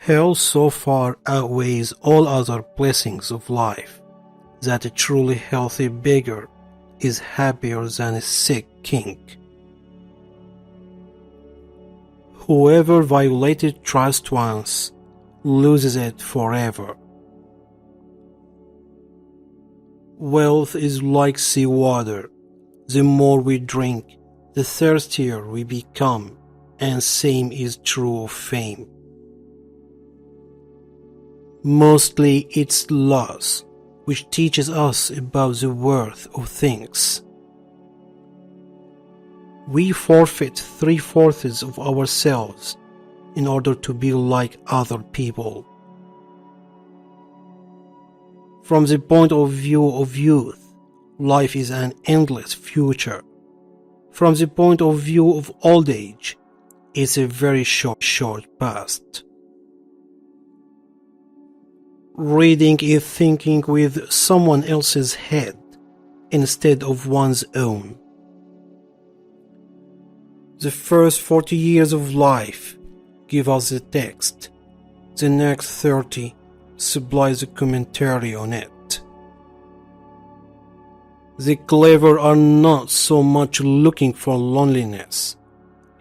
Hell so far outweighs all other blessings of life that a truly healthy beggar is happier than a sick king. Whoever violated trust once loses it forever. Wealth is like seawater. The more we drink, the thirstier we become, and same is true of fame. Mostly it's loss which teaches us about the worth of things. We forfeit 3/4 of ourselves in order to be like other people. From the point of view of youth, life is an endless future. From the point of view of old age, it's a very short past. Reading is thinking with someone else's head instead of one's own. The first 40 years of life give us the text. The next 30 supplies a commentary on it. The clever are not so much looking for loneliness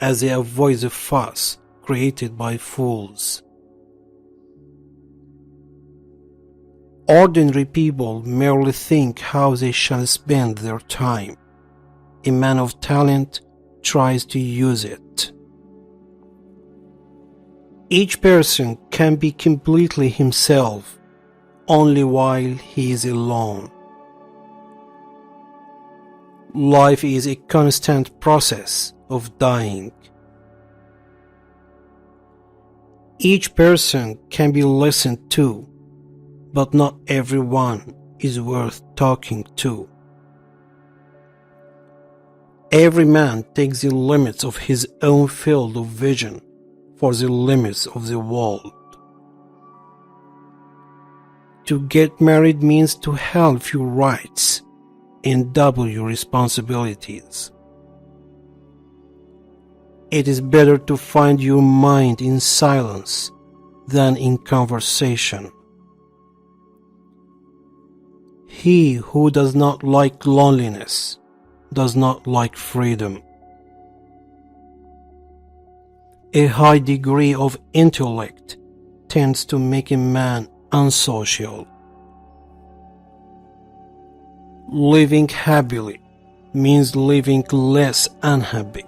as they avoid the fuss created by fools. Ordinary people merely think how they shall spend their time. A man of talent tries to use it. Each person can be completely himself only while he is alone. Life is a constant process of dying. Each person can be listened to, but not everyone is worth talking to. Every man takes the limits of his own field of vision for the limits of the world. To get married means to have few rights and double your responsibilities. It is better to find your mind in silence than in conversation. He who does not like loneliness does not like freedom. A high degree of intellect tends to make a man unsocial. Living happily means living less unhappy.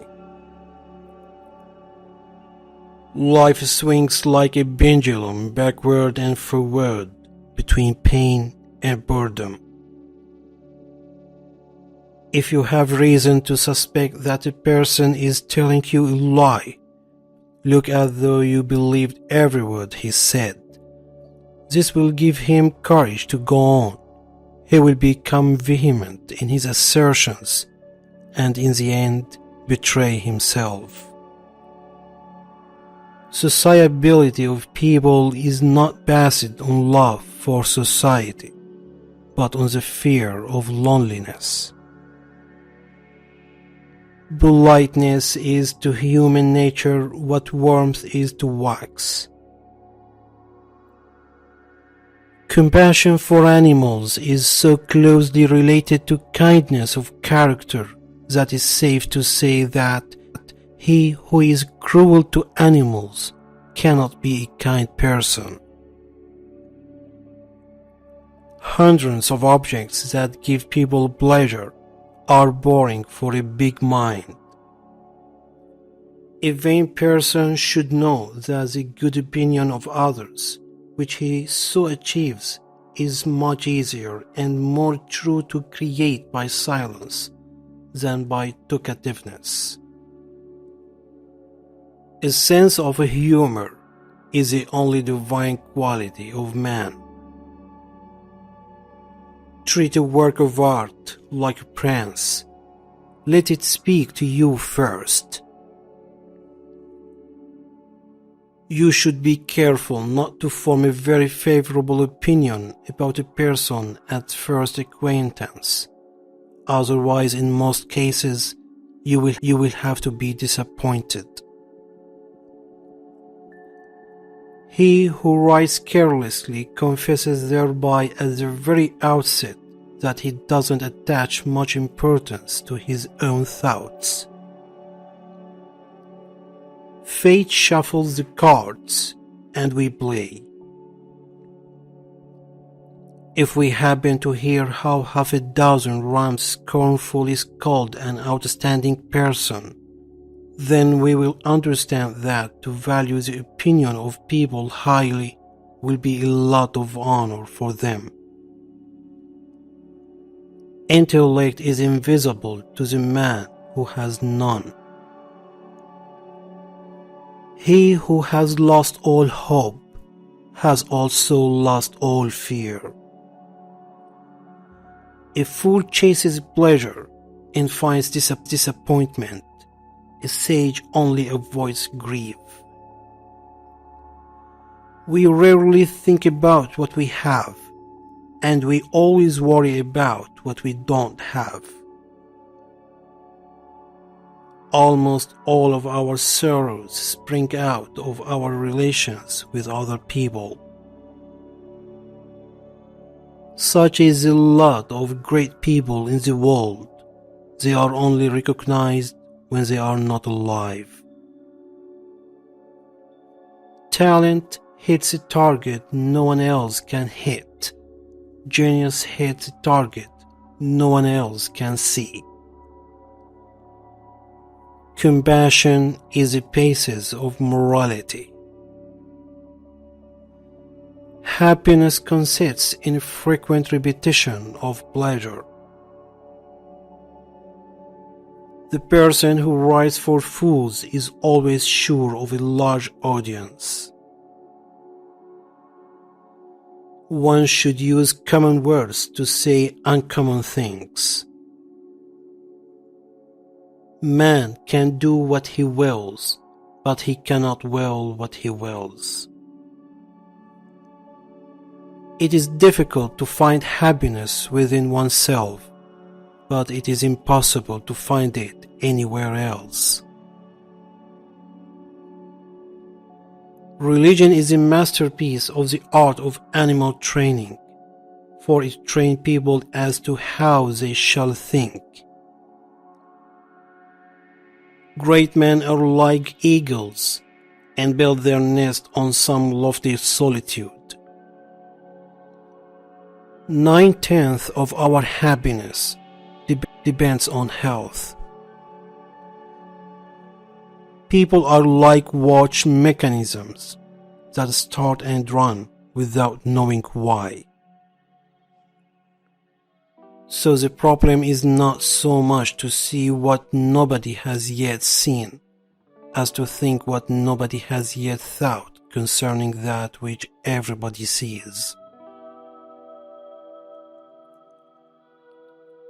Life swings like a pendulum backward and forward between pain and boredom. If you have reason to suspect that a person is telling you a lie, look as though you believed every word he said. This will give him courage to go on. He will become vehement in his assertions and in the end betray himself. Sociability of people is not based on love for society, but on the fear of loneliness. Politeness is to human nature what warmth is to wax. Compassion for animals is so closely related to kindness of character that it's safe to say that he who is cruel to animals cannot be a kind person. Hundreds of objects that give people pleasure are boring for a big mind. A vain person should know that the good opinion of others, which he so achieves, is much easier and more true to create by silence than by talkativeness. A sense of humor is the only divine quality of man. Treat a work of art like a prince. Let it speak to you first. You should be careful not to form a very favorable opinion about a person at first acquaintance. Otherwise, in most cases, you will have to be disappointed. He who writes carelessly confesses thereby at the very outset that he doesn't attach much importance to his own thoughts. Fate shuffles the cards, and we play. If we happen to hear how half a dozen rhymes scornfully scold an outstanding person, then we will understand that to value the opinion of people highly will be a lot of honor for them. Intellect is invisible to the man who has none. He who has lost all hope has also lost all fear. A fool chases pleasure and finds disappointment. A sage only avoids grief. We rarely think about what we have, and we always worry about what we don't have. Almost all of our sorrows spring out of our relations with other people. Such is a lot of great people in the world. They are only recognized when they are not alive. Talent hits a target no one else can hit. Genius hits a target no one else can see. Compassion is the basis of morality. Happiness consists in frequent repetition of pleasure. The person who writes for fools is always sure of a large audience. One should use common words to say uncommon things. Man can do what he wills, but he cannot will what he wills. It is difficult to find happiness within oneself, but it is impossible to find it anywhere else. Religion is a masterpiece of the art of animal training, for it trains people as to how they shall think. Great men are like eagles and build their nest on some lofty solitude. 9/10 of our happiness depends on health. People are like watch mechanisms that start and run without knowing why. So the problem is not so much to see what nobody has yet seen, as to think what nobody has yet thought concerning that which everybody sees.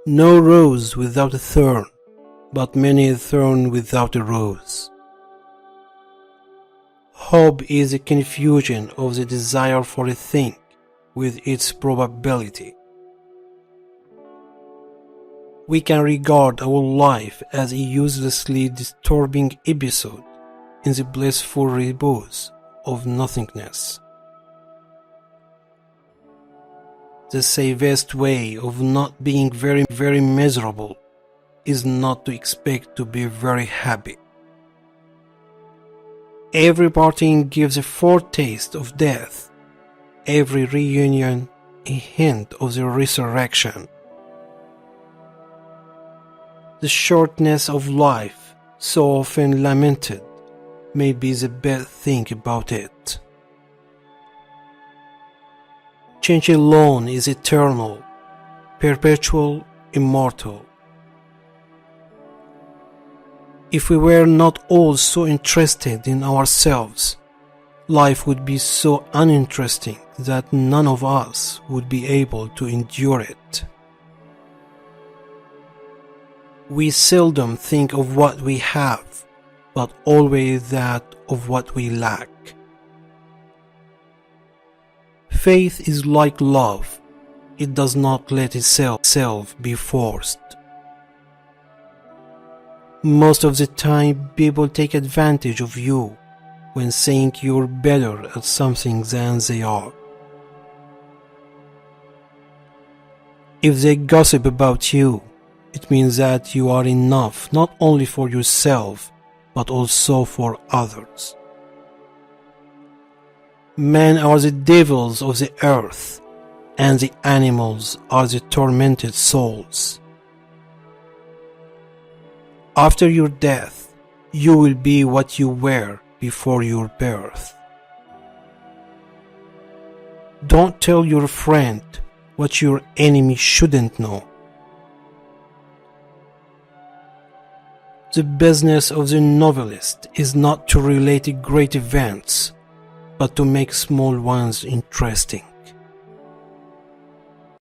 No rose without a thorn, but many a thorn without a rose. Hope is a confusion of the desire for a thing with its probability. We can regard our life as a uselessly disturbing episode in the blissful repose of nothingness. The safest way of not being very miserable is not to expect to be very happy. Every parting gives a foretaste of death, every reunion a hint of the resurrection. The shortness of life, so often lamented, may be the best thing about it. Change alone is eternal, perpetual, immortal. If we were not all so interested in ourselves, life would be so uninteresting that none of us would be able to endure it. We seldom think of what we have, but always that of what we lack. Faith is like love. It does not let itself be forced. Most of the time people take advantage of you when saying you're better at something than they are. If they gossip about you, it means that you are enough not only for yourself, but also for others. Men are the devils of the earth, and the animals are the tormented souls. After your death, you will be what you were before your birth. Don't tell your friend what your enemy shouldn't know. The business of the novelist is not to relate great events, but to make small ones interesting.